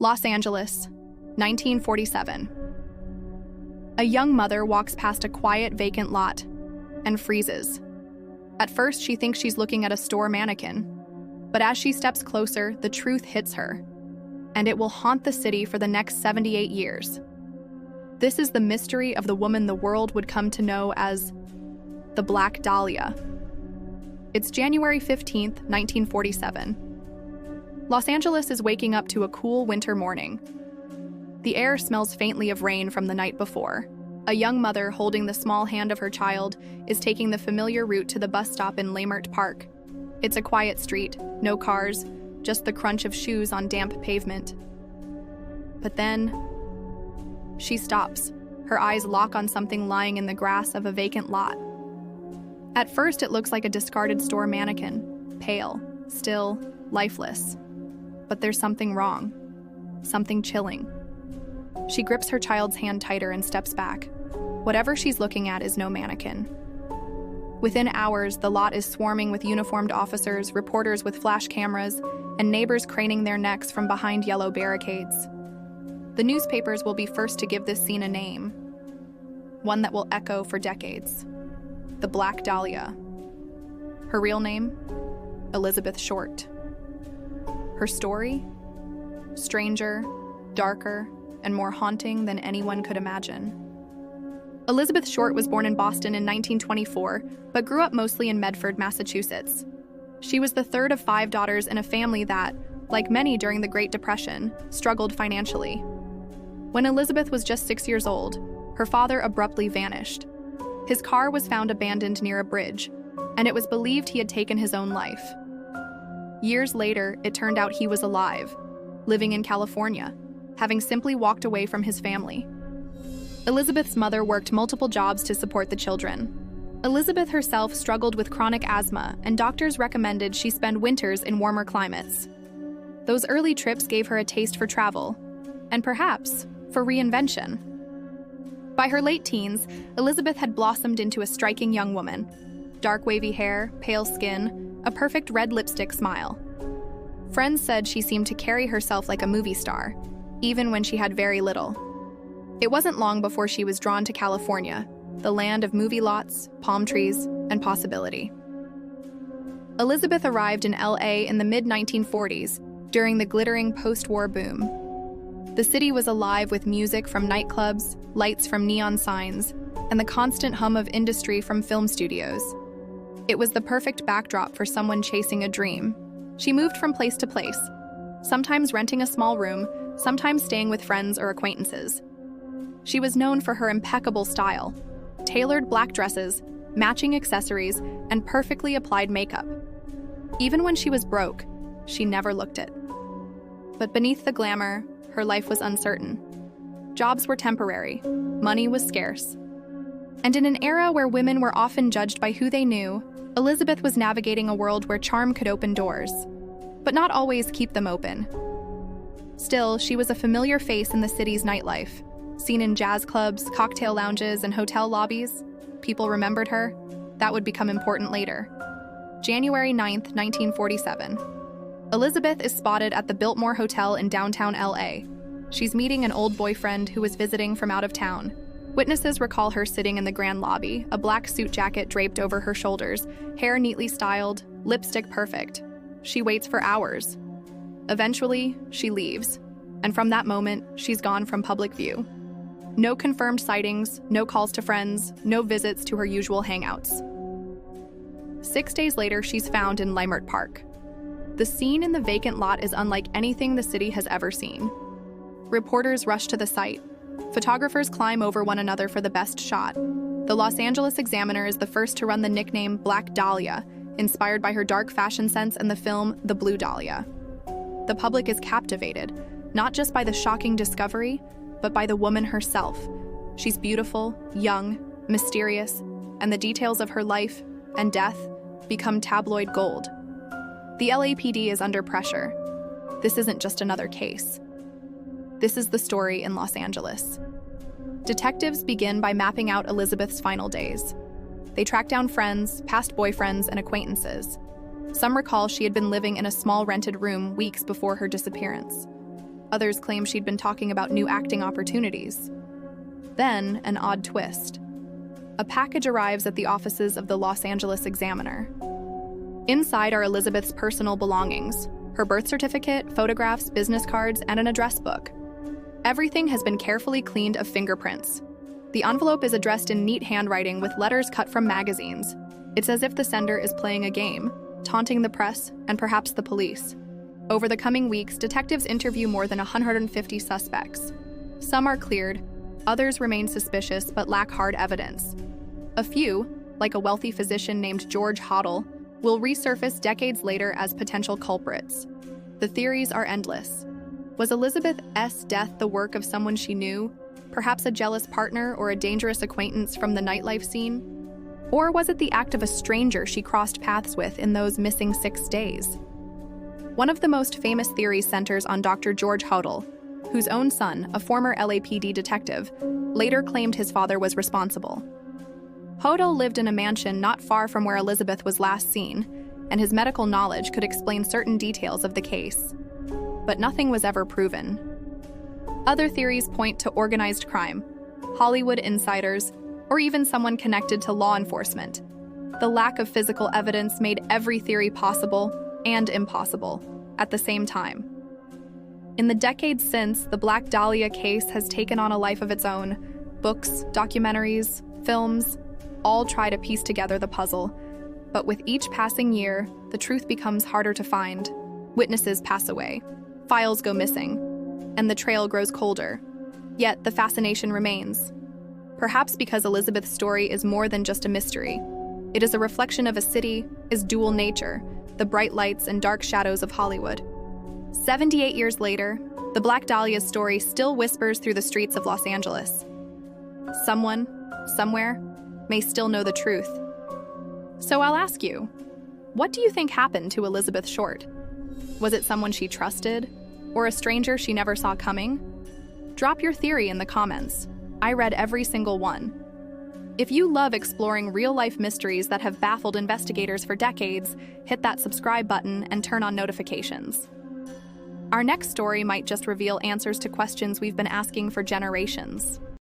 Los Angeles, 1947. A young mother walks past a quiet, vacant lot and freezes. At first, she thinks she's looking at a store mannequin, but as she steps closer, the truth hits her, and it will haunt the city for the next 78 years. This is the mystery of the woman the world would come to know as the Black Dahlia. It's January 15th, 1947. Los Angeles is waking up to a cool winter morning. The air smells faintly of rain from the night before. A young mother holding the small hand of her child is taking the familiar route to the bus stop in Leimert Park. It's a quiet street, no cars, just the crunch of shoes on damp pavement. But then, she stops. Her eyes lock on something lying in the grass of a vacant lot. At first, it looks like a discarded store mannequin, pale, still, lifeless. But there's something wrong, something chilling. She grips her child's hand tighter and steps back. Whatever she's looking at is no mannequin. Within hours, the lot is swarming with uniformed officers, reporters with flash cameras, and neighbors craning their necks from behind yellow barricades. The newspapers will be first to give this scene a name, one that will echo for decades. The Black Dahlia. Her real name? Elizabeth Short. Her story? Stranger, darker, and more haunting than anyone could imagine. Elizabeth Short was born in Boston in 1924, but grew up mostly in Medford, Massachusetts. She was the third of 5 daughters in a family that, like many during the Great Depression, struggled financially. When Elizabeth was just 6 years old, her father abruptly vanished. His car was found abandoned near a bridge, and it was believed he had taken his own life. Years later, it turned out he was alive, living in California, having simply walked away from his family. Elizabeth's mother worked multiple jobs to support the children. Elizabeth herself struggled with chronic asthma, and doctors recommended she spend winters in warmer climates. Those early trips gave her a taste for travel, and perhaps for reinvention. By her late teens, Elizabeth had blossomed into a striking young woman. Dark wavy hair, pale skin, a perfect red lipstick smile. Friends said she seemed to carry herself like a movie star, even when she had very little. It wasn't long before she was drawn to California, the land of movie lots, palm trees, and possibility. Elizabeth arrived in LA in the mid-1940s, during the glittering post-war boom. The city was alive with music from nightclubs, lights from neon signs, and the constant hum of industry from film studios. It was the perfect backdrop for someone chasing a dream. She moved from place to place, sometimes renting a small room, sometimes staying with friends or acquaintances. She was known for her impeccable style, tailored black dresses, matching accessories, and perfectly applied makeup. Even when she was broke, she never looked it. But beneath the glamour, her life was uncertain. Jobs were temporary, money was scarce. And in an era where women were often judged by who they knew, Elizabeth was navigating a world where charm could open doors, but not always keep them open. Still, she was a familiar face in the city's nightlife. Seen in jazz clubs, cocktail lounges, and hotel lobbies, people remembered her. That would become important later. January 9th, 1947. Elizabeth is spotted at the Biltmore Hotel in downtown LA. She's meeting an old boyfriend who was visiting from out of town. Witnesses recall her sitting in the grand lobby, a black suit jacket draped over her shoulders, hair neatly styled, lipstick perfect. She waits for hours. Eventually, she leaves, and from that moment, she's gone from public view. No confirmed sightings, no calls to friends, no visits to her usual hangouts. 6 days later, she's found in Leimert Park. The scene in the vacant lot is unlike anything the city has ever seen. Reporters rush to the site. Photographers climb over one another for the best shot. The Los Angeles Examiner is the first to run the nickname Black Dahlia, inspired by her dark fashion sense and the film The Blue Dahlia. The public is captivated, not just by the shocking discovery, but by the woman herself. She's beautiful, young, mysterious, and the details of her life and death become tabloid gold. The LAPD is under pressure. This isn't just another case. This is the story in Los Angeles. Detectives begin by mapping out Elizabeth's final days. They track down friends, past boyfriends, and acquaintances. Some recall she had been living in a small rented room weeks before her disappearance. Others claim she'd been talking about new acting opportunities. Then, an odd twist. A package arrives at the offices of the Los Angeles Examiner. Inside are Elizabeth's personal belongings: her birth certificate, photographs, business cards, and an address book. Everything has been carefully cleaned of fingerprints. The envelope is addressed in neat handwriting with letters cut from magazines. It's as if the sender is playing a game, taunting the press and perhaps the police. Over the coming weeks, detectives interview more than 150 suspects. Some are cleared, others remain suspicious but lack hard evidence. A few, like a wealthy physician named George Hoddle, will resurface decades later as potential culprits. The theories are endless. Was Elizabeth's death the work of someone she knew, perhaps a jealous partner or a dangerous acquaintance from the nightlife scene? Or was it the act of a stranger she crossed paths with in those missing 6 days? One of the most famous theories centers on Dr. George Hoddle, whose own son, a former LAPD detective, later claimed his father was responsible. Hoddle lived in a mansion not far from where Elizabeth was last seen, and his medical knowledge could explain certain details of the case. But nothing was ever proven. Other theories point to organized crime, Hollywood insiders, or even someone connected to law enforcement. The lack of physical evidence made every theory possible and impossible at the same time. In the decades since, the Black Dahlia case has taken on a life of its own. Books, documentaries, films, all try to piece together the puzzle. But with each passing year, the truth becomes harder to find. Witnesses pass away, files go missing, and the trail grows colder. Yet the fascination remains. Perhaps because Elizabeth's story is more than just a mystery. It is a reflection of a city's dual nature, the bright lights and dark shadows of Hollywood. 78 years later, the Black Dahlia story still whispers through the streets of Los Angeles. Someone, somewhere, may still know the truth. So I'll ask you, what do you think happened to Elizabeth Short? Was it someone she trusted, or a stranger she never saw coming? Drop your theory in the comments. I read every single one. If you love exploring real-life mysteries that have baffled investigators for decades, hit that subscribe button and turn on notifications. Our next story might just reveal answers to questions we've been asking for generations.